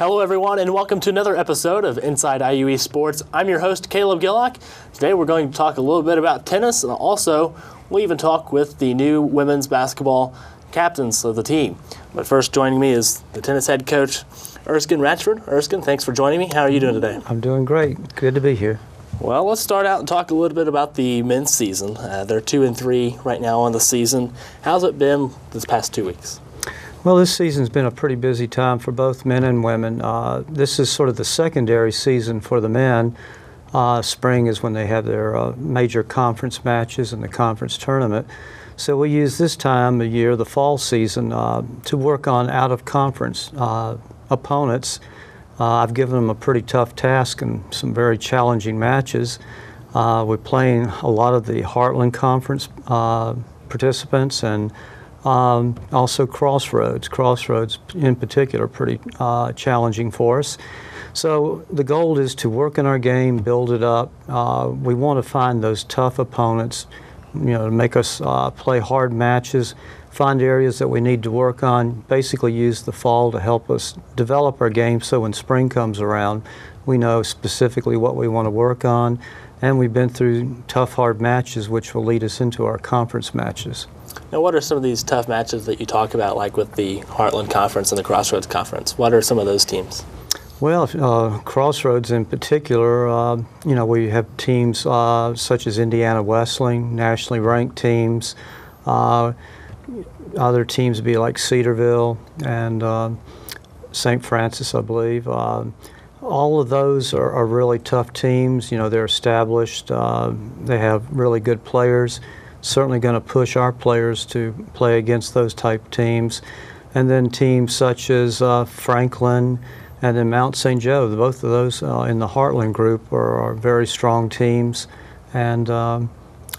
Hello everyone and welcome to another episode of Inside IUE Sports. I'm your host Caleb Gillock. Today we're going to talk a little bit about tennis, and also we'll even talk with the new women's basketball captains of the team. But first, joining me is the tennis head coach Erskine Ratchford. Erskine, thanks for joining me. How are you doing today? I'm doing great. Good to be here. Well, let's start out and talk a little bit about the men's season. They're 2-3 right now on the season. How's it been this past 2 weeks? Well, this season's been a pretty busy time for both men and women. This is sort of the secondary season for the men. Spring is when they have their major conference matches and the conference tournament. So we use this time of year, the fall season, to work on out-of-conference opponents. I've given them a pretty tough task and some very challenging matches. We're playing a lot of the Heartland Conference participants and also Crossroads. Crossroads in particular pretty challenging for us. So the goal is to work in our game, build it up. We want to find those tough opponents, to make us play hard matches, find areas that we need to work on, basically use the fall to help us develop our game so when spring comes around, we know specifically what we want to work on. And we've been through tough, hard matches, which will lead us into our conference matches. Now, what are some of these tough matches that you talk about, like with the Heartland Conference and the Crossroads Conference? What are some of those teams? Well, Crossroads in particular, we have teams such as Indiana Wesleyan, nationally ranked teams. Other teams would be like Cedarville and St. Francis, I believe. All of those are really tough teams. They're established. They have really good players. Certainly going to push our players to play against those type teams. And then teams such as Franklin and then Mount St. Joe. Both of those in the Heartland group are very strong teams. And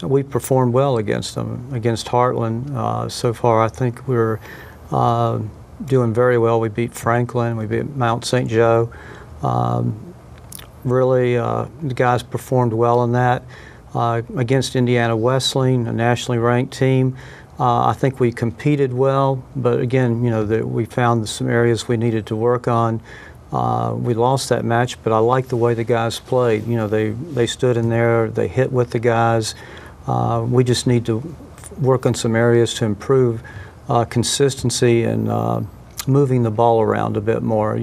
we performed well against them. Against Heartland, so far I think we're doing very well. We beat Franklin. We beat Mount St. Joe. Really, the guys performed well in that. Against Indiana Wesleyan, a nationally ranked team, I think we competed well, but again, we found some areas we needed to work on. We lost that match, but I like the way the guys played. They stood in there, they hit with the guys. We just need to work on some areas to improve consistency and moving the ball around a bit more.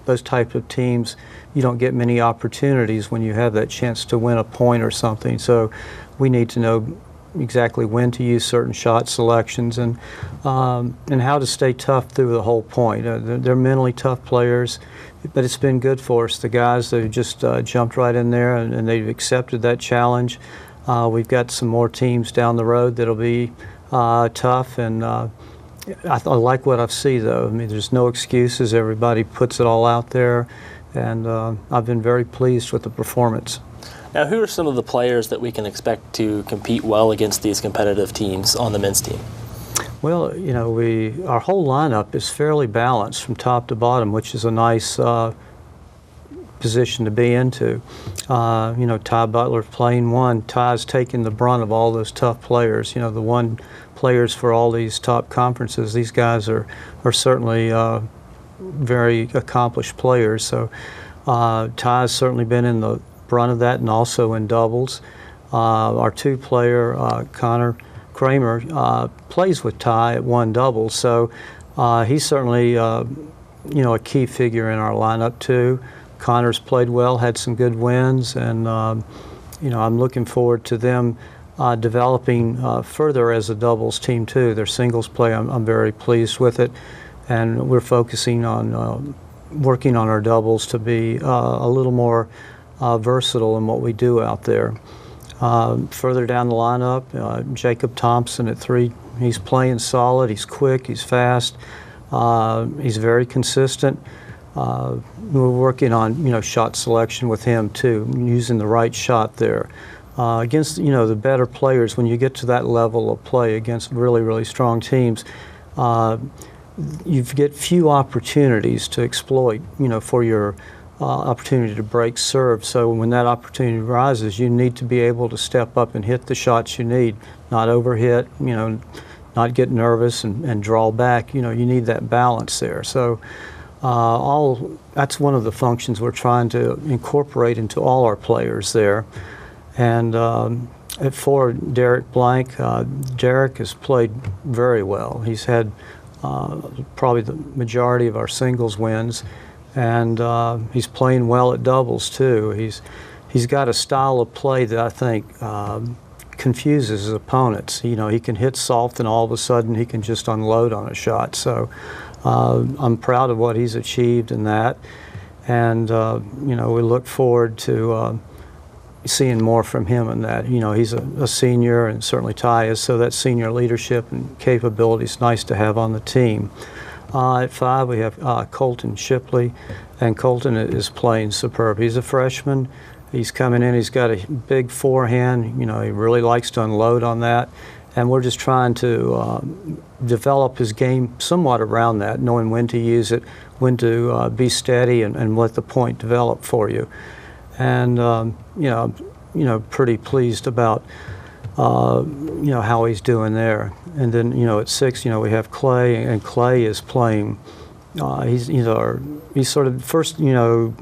Those types of teams, you don't get many opportunities when you have that chance to win a point or something. So we need to know exactly when to use certain shot selections and how to stay tough through the whole point. They're mentally tough players, but it's been good for us. The guys, they've just jumped right in there and they've accepted that challenge. We've got some more teams down the road that'll be tough, and I like what I've seen, though. I mean, there's no excuses. Everybody puts it all out there, and I've been very pleased with the performance. Now, who are some of the players that we can expect to compete well against these competitive teams on the men's team? Well, our whole lineup is fairly balanced from top to bottom, which is a nice position to be into. Ty Butler playing one. Ty's taking the brunt of all those tough players. The one players for all these top conferences. These guys are certainly very accomplished players. So Ty's certainly been in the brunt of that and also in doubles. Our two-player, Connor Kramer, plays with Ty at one double. So he's certainly a key figure in our lineup too. Connor's played well, had some good wins, and I'm looking forward to them developing further as a doubles team too. Their singles play, I'm very pleased with it, and we're focusing on working on our doubles to be a little more versatile in what we do out there. Further down the lineup, Jacob Thompson at 3. He's playing solid. He's quick. He's fast. He's very consistent. We're working on shot selection with him too, using the right shot there. Against the better players, when you get to that level of play against really, really strong teams, you get few opportunities to exploit, for your opportunity to break serve. So when that opportunity arises, you need to be able to step up and hit the shots you need, not overhit, not get nervous and draw back. You need that balance there. So That's one of the functions we're trying to incorporate into all our players there. And for Derek Blank, Derek has played very well. He's had probably the majority of our singles wins, and he's playing well at doubles too. He's got a style of play that I think confuses his opponents. You know, he can hit soft and all of a sudden he can just unload on a shot. So I'm proud of what he's achieved in that, and you know, we look forward to seeing more from him in that. You know, he's a senior, and certainly Ty is, so that senior leadership and capability is nice to have on the team. At 5 we have Colton Shipley, and Colton is playing superb. He's a freshman. He's coming in, he's got a big forehand. You know, he really likes to unload on that, and we're just trying to develop his game somewhat around that, knowing when to use it, when to be steady, and let the point develop for you. And you know, pretty pleased about you know, how he's doing there. And then, you know, at 6, you know, we have Clay, and Clay is playing. He's sort of first, you know,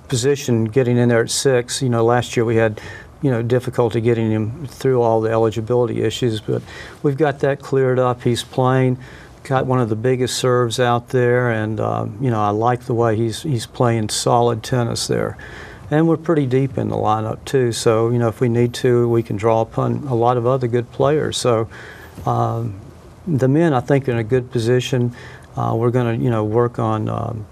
position getting in there at 6. You know, last year we had, you know, difficulty getting him through all the eligibility issues, but we've got that cleared up. He's playing, got one of the biggest serves out there, and you know, I like the way he's playing solid tennis there. And we're pretty deep in the lineup too, so you know, if we need to, we can draw upon a lot of other good players. So the men, I think, are in a good position. We're going to, you know, work on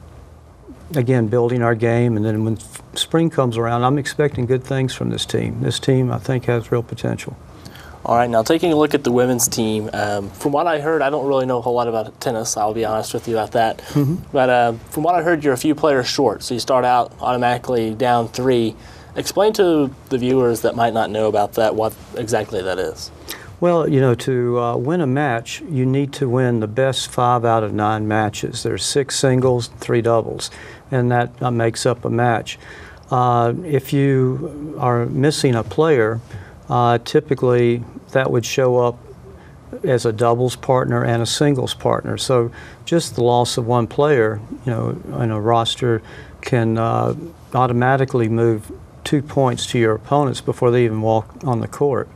again, building our game, and then when spring comes around, I'm expecting good things from this team. This team, I think, has real potential. All right, now taking a look at the women's team, from what I heard, I don't really know a whole lot about tennis, I'll be honest with you about that. But from what I heard, you're a few players short, so you start out automatically down 3. Explain to the viewers that might not know about that what exactly that is. Well, you know, to win a match, you need to win the best 5 out of 9 matches. There's 6 singles, 3 doubles, and that makes up a match. If you are missing a player, typically that would show up as a doubles partner and a singles partner. So just the loss of one player, you know, in a roster can automatically move 2 points to your opponents before they even walk on the court.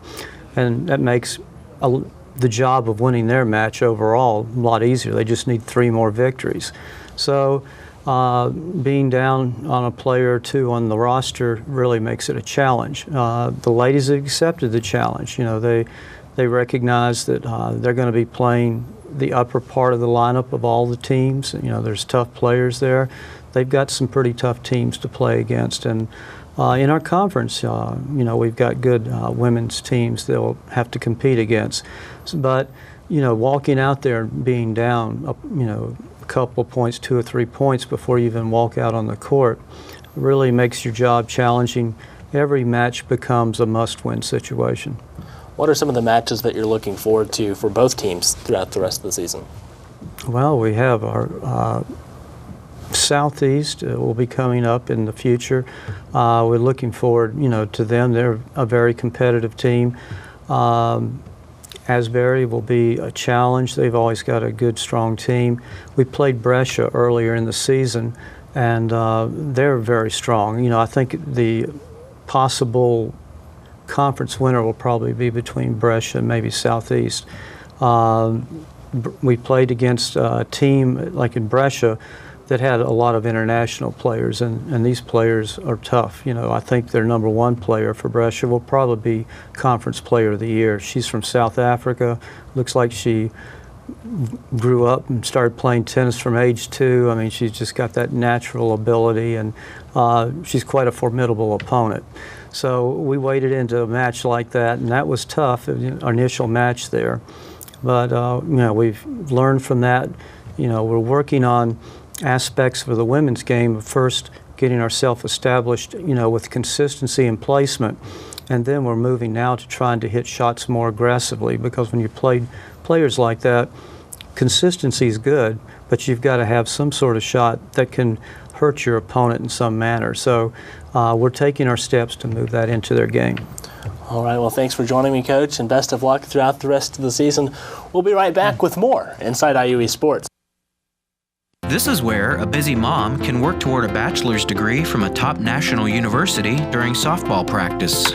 And that makes the job of winning their match overall a lot easier. They just need 3 more victories. So being down on a player or 2 on the roster really makes it a challenge. The ladies have accepted the challenge. You know, they recognize that they're going to be playing the upper part of the lineup of all the teams. You know, there's tough players there. They've got some pretty tough teams to play against, and in our conference, you know, we've got good women's teams they'll have to compete against. But, you know, walking out there and being down, you know, a couple of points, 2 or 3 points before you even walk out on the court really makes your job challenging. Every match becomes a must-win situation. What are some of the matches that you're looking forward to for both teams throughout the rest of the season? Well, we have our Southeast will be coming up in the future. We're looking forward, you know, to them. They're a very competitive team. Asbury will be a challenge. They've always got a good, strong team. We played Brescia earlier in the season, and they're very strong. You know, I think the possible conference winner will probably be between Brescia and maybe Southeast. We played against a team like in Brescia that had a lot of international players, and these players are tough. You know, I think their #1 player for Brescia will probably be Conference Player of the Year. She's from South Africa. Looks like she grew up and started playing tennis from age 2. I mean, she's just got that natural ability, and she's quite a formidable opponent. So we waded into a match like that, and that was tough, our initial match there. But, you know, we've learned from that. You know, we're working on aspects for the women's game of first getting ourselves established, you know, with consistency and placement, and then we're moving now to trying to hit shots more aggressively, because when you play players like that, consistency is good, but you've got to have some sort of shot that can hurt your opponent in some manner. So we're taking our steps to move that into their game. All right, well, thanks for joining me, Coach, and best of luck throughout the rest of the season. We'll be right back with more Inside IUE Sports. This is where a busy mom can work toward a bachelor's degree from a top national university during softball practice.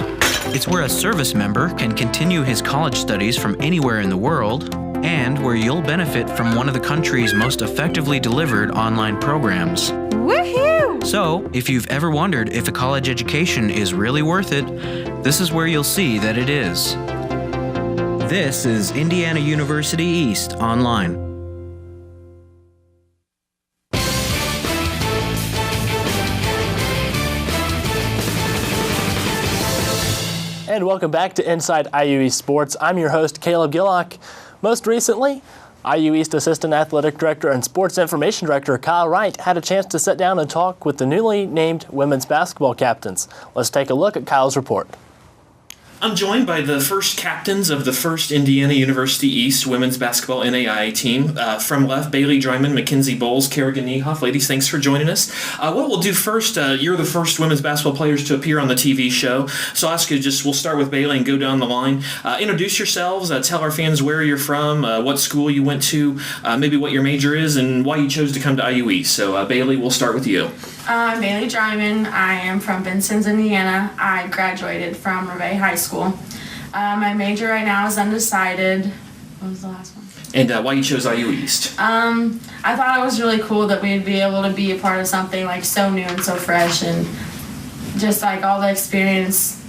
It's where a service member can continue his college studies from anywhere in the world, and where you'll benefit from one of the country's most effectively delivered online programs. Woohoo! So, if you've ever wondered if a college education is really worth it, this is where you'll see that it is. This is Indiana University East Online. And welcome back to Inside IU East Sports. I'm your host, Caleb Gillock. Most recently, IU East Assistant Athletic Director and Sports Information Director Kyle Wright had a chance to sit down and talk with the newly named women's basketball captains. Let's take a look at Kyle's report. I'm joined by the first captains of the first Indiana University East women's basketball NAIA team. From left, Bailey Dryman, Mackenzie Bowles, Kerrigan Niehoff. Ladies, thanks for joining us. What we'll do first, you're the first women's basketball players to appear on the TV show. So I'll ask you we'll start with Bailey and go down the line. Introduce yourselves, tell our fans where you're from, what school you went to, maybe what your major is, and why you chose to come to IU East. So Bailey, we'll start with you. I'm Bailey Dryman. I am from Vincennes, Indiana. I graduated from Revay High School. My major right now is undecided. What was the last one? And why you chose IU East? I thought it was really cool that we'd be able to be a part of something like so new and so fresh, and just like all the experience,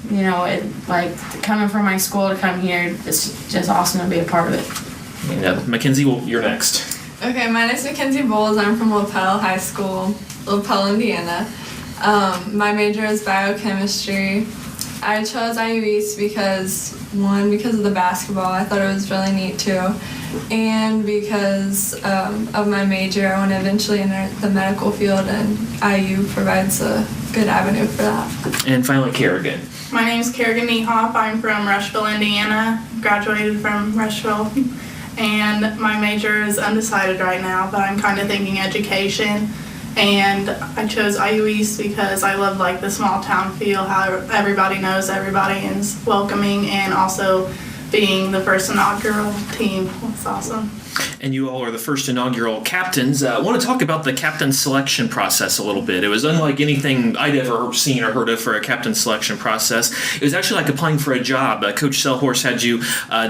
like coming from my school to come here, it's just awesome to be a part of it. And Mackenzie, you're next. Okay, my name is Mackenzie Bowles. I'm from LaPel High School, LaPel, Indiana. My major is biochemistry. I chose IU East because of the basketball. I thought it was really neat too. And because of my major, I want to eventually enter the medical field, and IU provides a good avenue for that. And finally, Kerrigan. My name is Kerrigan Niehoff. I'm from Rushville, Indiana. Graduated from Rushville. And my major is undecided right now, but I'm kind of thinking education. And I chose IU East because I love the small town feel, how everybody knows everybody and is welcoming, and also being the first inaugural team. It's awesome. And you all are the first inaugural captains. I want to talk about the captain selection process a little bit. It was unlike anything I'd ever seen or heard of for a captain selection process. It was actually like applying for a job. Coach Selhorst had you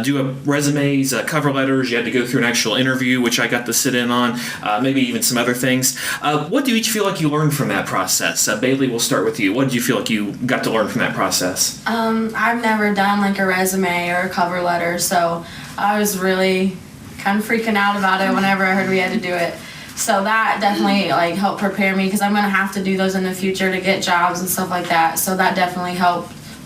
do resumes, cover letters. You had to go through an actual interview, which I got to sit in on, maybe even some other things. What do you each feel like you learned from that process? Bailey, we'll start with you. What did you feel like you got to learn from that process? I've never done a resume or a cover letter, so I was really kind of freaking out about it whenever I heard we had to do it. So that definitely helped prepare me, because I'm going to have to do those in the future to get jobs and stuff like that. So that definitely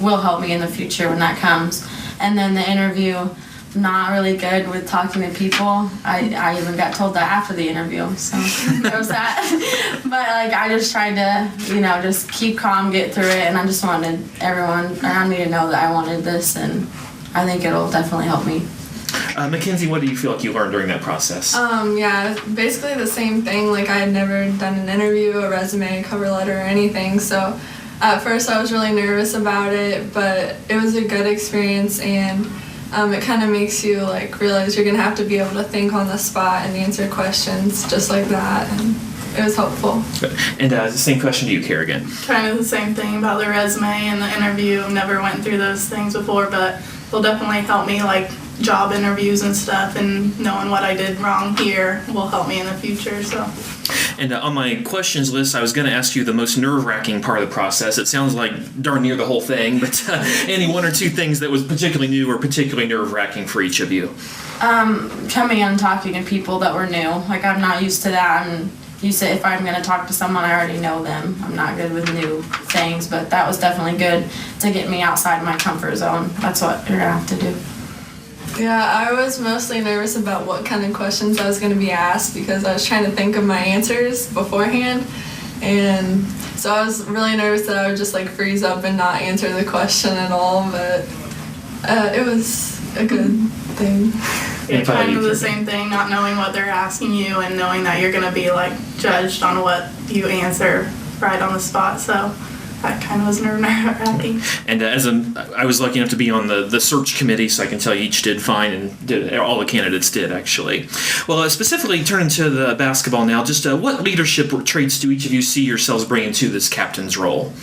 will help me in the future when that comes. And then the interview, not really good with talking to people. I even got told that after the interview, so there was that. But I just tried to, just keep calm, get through it, and I just wanted everyone around me to know that I wanted this, and I think it'll definitely help me. Mackenzie, what do you feel like you learned during that process? Yeah, basically the same thing. I had never done an interview, a resume, a cover letter, or anything. So at first I was really nervous about it, but it was a good experience, and it kind of makes you realize you're gonna have to be able to think on the spot and answer questions just like that, and it was helpful. And the same question to you, Kerrigan. Kind of the same thing about the resume and the interview. Never went through those things before, but they'll definitely help me job interviews and stuff, and knowing what I did wrong here will help me in the future. So. And on my questions list, I was going to ask you the most nerve-wracking part of the process. It sounds like darn near the whole thing, but any one or two things that was particularly new or particularly nerve-wracking for each of you? Coming in and talking to people that were new. I'm not used to that. I'm used to, if I'm going to talk to someone, I already know them. I'm not good with new things, but that was definitely good to get me outside my comfort zone. That's what you're going to have to do. Yeah, I was mostly nervous about what kind of questions I was going to be asked, because I was trying to think of my answers beforehand, and so I was really nervous that I would just freeze up and not answer the question at all, but it was a good thing. Yeah, kind of the same thing, not knowing what they're asking you and knowing that you're going to be judged on what you answer right on the spot, so that kind of was nerve-wracking. And I was lucky enough to be on the search committee, so I can tell you each did fine, and all the candidates did, actually. Well, specifically turning to the basketball now, just what leadership traits do each of you see yourselves bringing to this captain's role?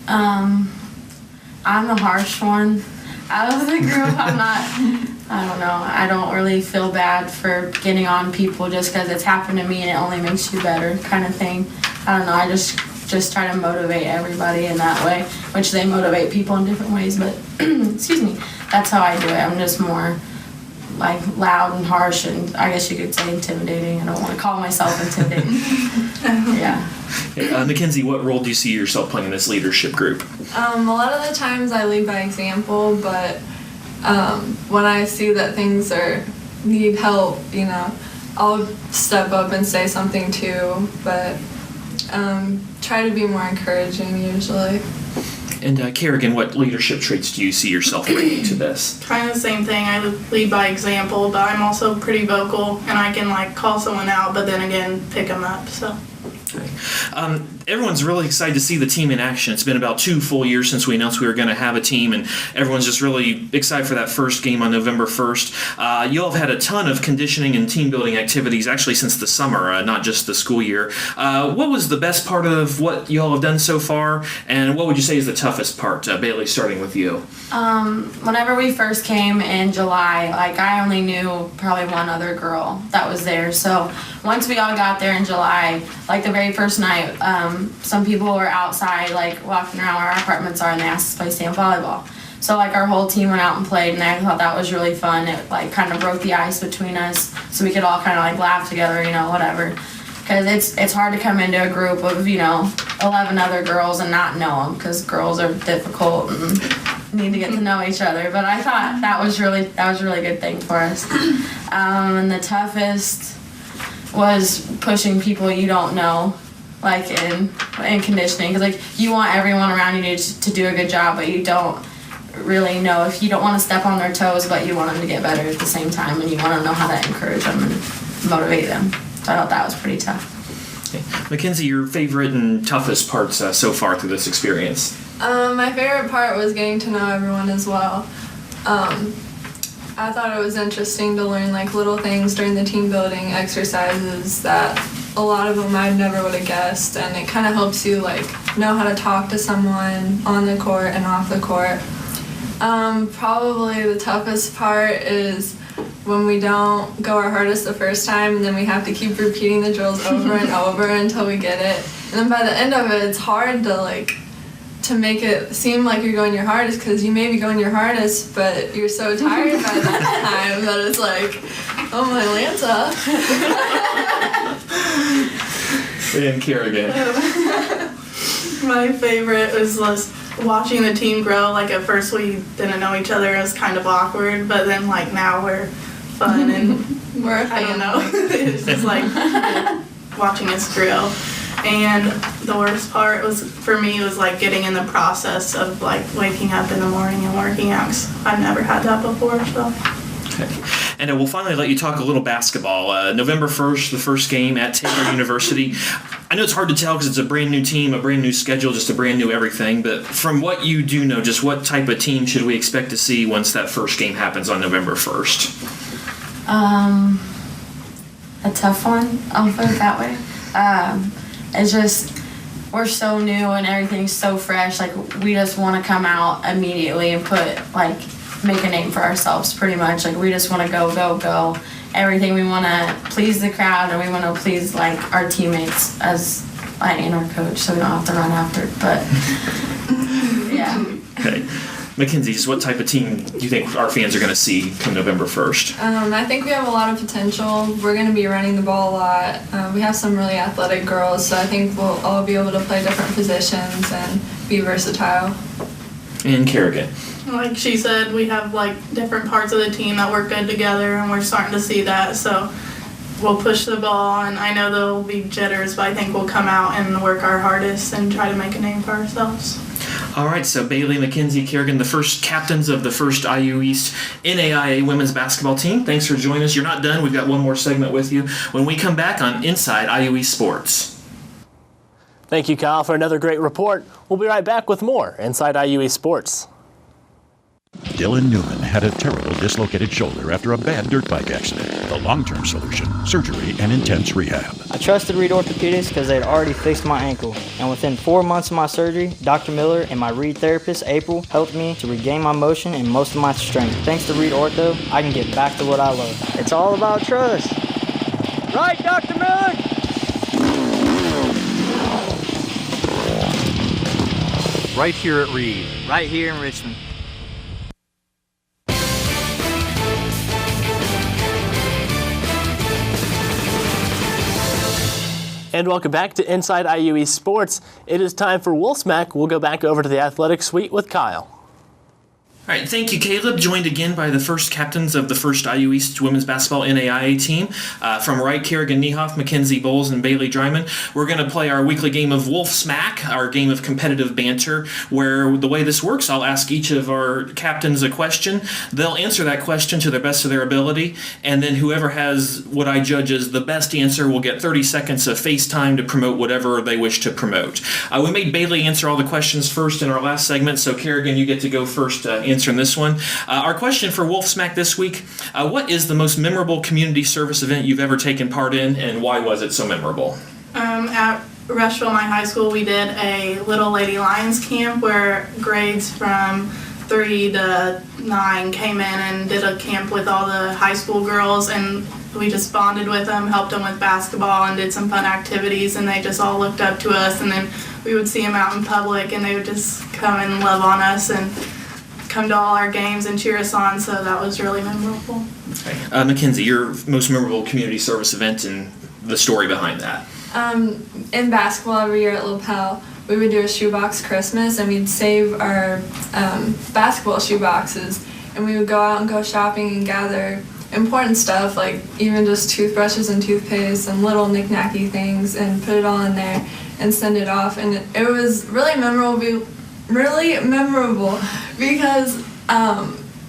I'm the harsh one out of the group. I don't know. I don't really feel bad for getting on people just because it's happened to me and it only makes you better kind of thing. I don't know. I just try to motivate everybody in that way, which they motivate people in different ways, but excuse me, that's how I do it. I'm just more like loud and harsh, and I guess you could say intimidating. I don't want to call myself intimidating. Yeah. Mackenzie, what role do you see yourself playing in this leadership group? A lot of the times I lead by example, but when I see that things need help, I'll step up and say something too, but try to be more encouraging usually. And Kerrigan, what leadership traits do you see yourself bringing to this? Kind of the same thing. I lead by example, but I'm also pretty vocal, and I can call someone out, but then again pick them up. So. Okay. Everyone's really excited to see the team in action. It's been about 2 full years since we announced we were going to have a team, and everyone's just really excited for that first game on November 1st. You all have had a ton of conditioning and team building activities actually since the summer, not just the school year. What was the best part of what you all have done so far, and what would you say is the toughest part? Bailey, starting with you. Whenever we first came in July, I only knew probably one other girl that was there. So once we all got there in July, the very first night, some people were outside, walking around where our apartments are, and they asked us to play stand volleyball. So, our whole team went out and played, and I thought that was really fun. It, kind of broke the ice between us, so we could all kind of, laugh together, whatever. Because it's hard to come into a group of, 11 other girls and not know them, because girls are difficult and need to get to know each other. But I thought that was really a good thing for us. And the toughest was pushing people you don't know, in conditioning, because you want everyone around you to do a good job, but you don't really know if you don't want to step on their toes, but you want them to get better at the same time, and you want to know how to encourage them and motivate them. So I thought that was pretty tough. Okay. Mackenzie, your favorite and toughest parts so far through this experience? My favorite part was getting to know everyone as well. I thought it was interesting to learn little things during the team building exercises that a lot of them I never would have guessed, and it kind of helps you know how to talk to someone on the court and off the court. Probably the toughest part is when we don't go our hardest the first time, and then we have to keep repeating the drills over and over until we get it. And then by the end of it, it's hard to make it seem like you're going your hardest, because you may be going your hardest, but you're so tired by that time that it's oh my Lanta. And Kerrigan. My favorite was watching the team grow. At first we didn't know each other. It was kind of awkward, but then now we're fun and I don't know. It's just watching us grow. And the worst part for me was getting in the process of waking up in the morning and working out, 'cause I've never had that before. So. Okay. And we'll finally let you talk a little basketball. November 1st, the first game at Taylor University. I know it's hard to tell because it's a brand new team, a brand new schedule, just a brand new everything. But from what you do know, just what type of team should we expect to see once that first game happens on November 1st? A tough one, I'll put it that way. It's just, we're so new and everything's so fresh. We just want to come out immediately and make a name for ourselves, pretty much. We just want to go. Everything, we want to please the crowd, and we want to please our teammates and our coach, so we don't have to run after it. But yeah. Okay. Mackenzie, just what type of team do you think our fans are going to see come November 1st? I think we have a lot of potential. We're going to be running the ball a lot. We have some really athletic girls, so I think we'll all be able to play different positions and be versatile. And Kerrigan. Like she said, we have different parts of the team that work good together, and we're starting to see that. So we'll push the ball, and I know there'll be jitters, but I think we'll come out and work our hardest and try to make a name for ourselves. All right, so Bailey, Mackenzie, Kerrigan, the first captains of the first IU East NAIA women's basketball team. Thanks for joining us. You're not done. We've got one more segment with you when we come back on Inside IU East Sports. Thank you, Kyle, for another great report. We'll be right back with more Inside IUE Sports. Dylan Newman had a terrible dislocated shoulder after a bad dirt bike accident. The long-term solution, surgery and intense rehab. I trusted Reed Orthopedics because they had already fixed my ankle. And within 4 months of my surgery, Dr. Miller and my Reed therapist, April, helped me to regain my motion and most of my strength. Thanks to Reed Ortho, I can get back to what I love. It's all about trust. Right, Dr. Miller? Right here at Reed. Right here in Richmond. And welcome back to Inside IUE Sports. It is time for Wolf Smack. We'll go back over to the athletic suite with Kyle. All right, thank you, Caleb. Joined again by the first captains of the first IU East women's basketball NAIA team. From Wright, Kerrigan Niehoff, Mackenzie Bowles, and Bailey Dryman. We're going to play our weekly game of Wolf Smack, our game of competitive banter, where the way this works, I'll ask each of our captains a question. They'll answer that question to the best of their ability, and then whoever has what I judge as the best answer will get 30 seconds of face time to promote whatever they wish to promote. We made Bailey answer all the questions first in our last segment, so Kerrigan, you get to go first answering this one. Our question for Wolf Smack this week, what is the most memorable community service event you've ever taken part in, and why was it so memorable? At Rushville, my high school, we did a Little Lady Lions camp where grades from 3 to 9 came in and did a camp with all the high school girls, and we just bonded with them, helped them with basketball, and did some fun activities, and they just all looked up to us, and then we would see them out in public, and they would just come and love on us and come to all our games and cheer us on, so that was really memorable. Okay. Mackenzie, your most memorable community service event and the story behind that. In basketball every year at LaPel, we would do a shoebox Christmas, and we'd save our basketball shoe boxes, and we would go out and go shopping and gather important stuff, like even just toothbrushes and toothpaste and little knick-knacky things, and put it all in there and send it off. And it was really memorable because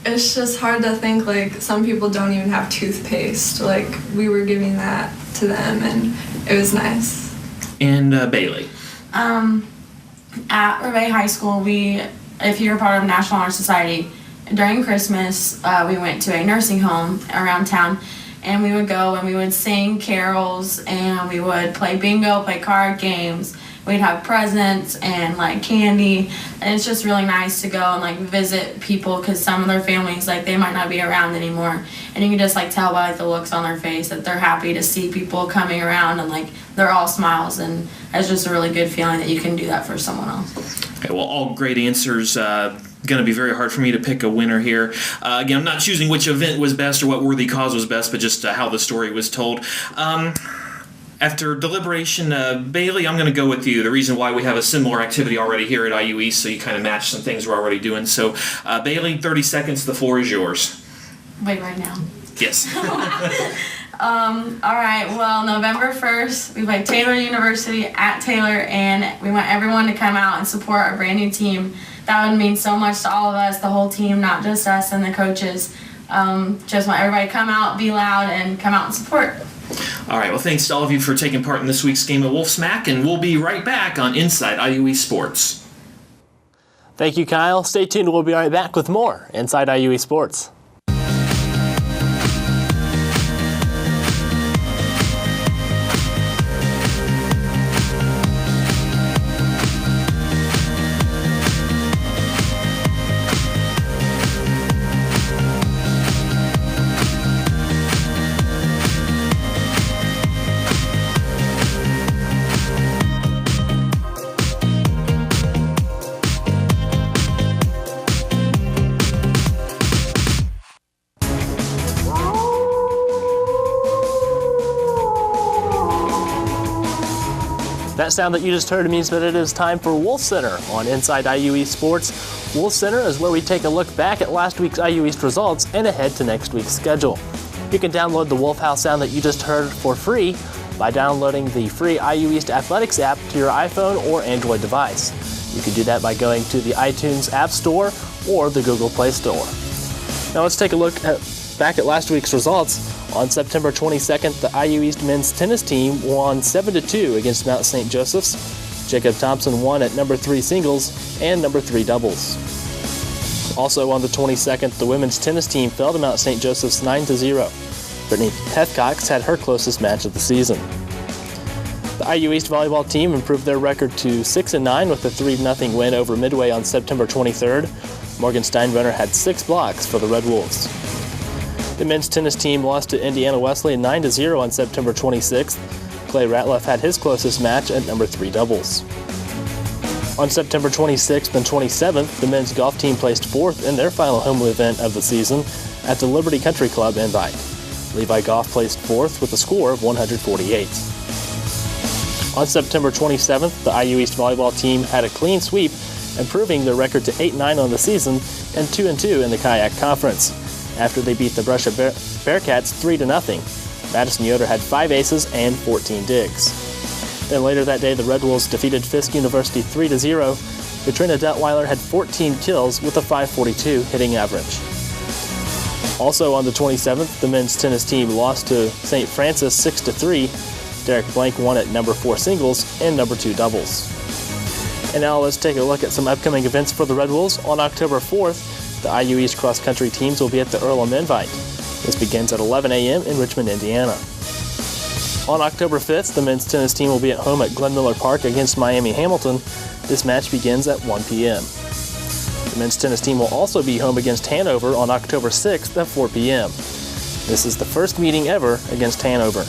it's just hard to think, like, some people don't even have toothpaste. Like, we were giving that to them, and it was nice. And Bailey? At Revay High School, if you're part of National Honor Society, during Christmas, we went to a nursing home around town, and we would go and we would sing carols, and we would play bingo, play card games. We'd have presents and like candy, and it's just really nice to go and like visit people, because some of their families, like, they might not be around anymore, and you can just like tell by like the looks on their face that they're happy to see people coming around, and like they're all smiles, and it's just a really good feeling that you can do that for someone else. Okay, well, all great answers. Going to be very hard for me to pick a winner here. Again, I'm not choosing which event was best or what worthy cause was best, but just how the story was told. After deliberation, Bailey, I'm going to go with you. The reason why we have a similar activity already here at IUE, so you kind of match some things we're already doing. So, Bailey, 30 seconds, the floor is yours. Wait, right now? Yes. All right, well, November 1st, we played Taylor University at Taylor, and we want everyone to come out and support our brand new team. That would mean so much to all of us, the whole team, not just us and the coaches. Just want everybody to come out, be loud, and come out and support. All right, well, thanks to all of you for taking part in this week's game of Wolf Smack, and we'll be right back on Inside IUE Sports. Thank you, Kyle. Stay tuned. We'll be right back with more Inside IUE Sports. That sound that you just heard means that it is time for Wolf Center on Inside IUE Sports. Wolf Center is where we take a look back at last week's IU East results and ahead to next week's schedule. You can download the Wolf House sound that you just heard for free by downloading the free IU East Athletics app to your iPhone or Android device. You can do that by going to the iTunes App Store or the Google Play Store. Now let's take a look back at last week's results. On September 22nd, the IU East men's tennis team won 7-2 against Mount St. Joseph's. Jacob Thompson won at number 3 singles and number 3 doubles. Also on the 22nd, the women's tennis team fell to Mount St. Joseph's 9-0. Brittany Hethcox had her closest match of the season. The IU East volleyball team improved their record to 6-9 with a 3-0 win over Midway on September 23rd. Morgan Steinbrenner had 6 blocks for the Red Wolves. The men's tennis team lost to Indiana Wesleyan 9-0 on September 26th. Clay Ratliff had his closest match at number 3 doubles. On September 26th and 27th, the men's golf team placed 4th in their final home event of the season at the Liberty Country Club in Vike. Levi Golf placed 4th with a score of 148. On September 27th, the IU East volleyball team had a clean sweep, improving their record to 8-9 on the season and 2-2 in the Kayak Conference, after they beat the Brescia Bearcats 3-0. Madison Yoder had 5 aces and 14 digs. Then later that day, the Red Wolves defeated Fisk University 3-0. Katrina Detweiler had 14 kills with a 542 hitting average. Also on the 27th, the men's tennis team lost to St. Francis 6-3. Derek Blank won at number 4 singles and number 2 doubles. And now let's take a look at some upcoming events for the Red Wolves. On October 4th, the IU East cross-country teams will be at the Earlham Invite. This begins at 11 a.m. in Richmond, Indiana. On October 5th, the men's tennis team will be at home at Glenn Miller Park against Miami Hamilton. This match begins at 1 p.m. The men's tennis team will also be home against Hanover on October 6th at 4 p.m. This is the first meeting ever against Hanover.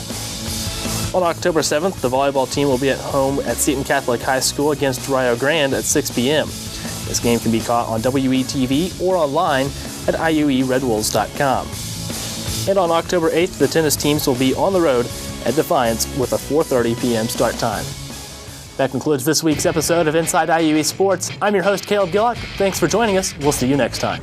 On October 7th, the volleyball team will be at home at Seton Catholic High School against Rio Grande at 6 p.m. This game can be caught on WETV or online at iueredwolves.com. And on October 8th, the tennis teams will be on the road at Defiance with a 4:30 p.m. start time. That concludes this week's episode of Inside IUE Sports. I'm your host, Caleb Gillock. Thanks for joining us. We'll see you next time.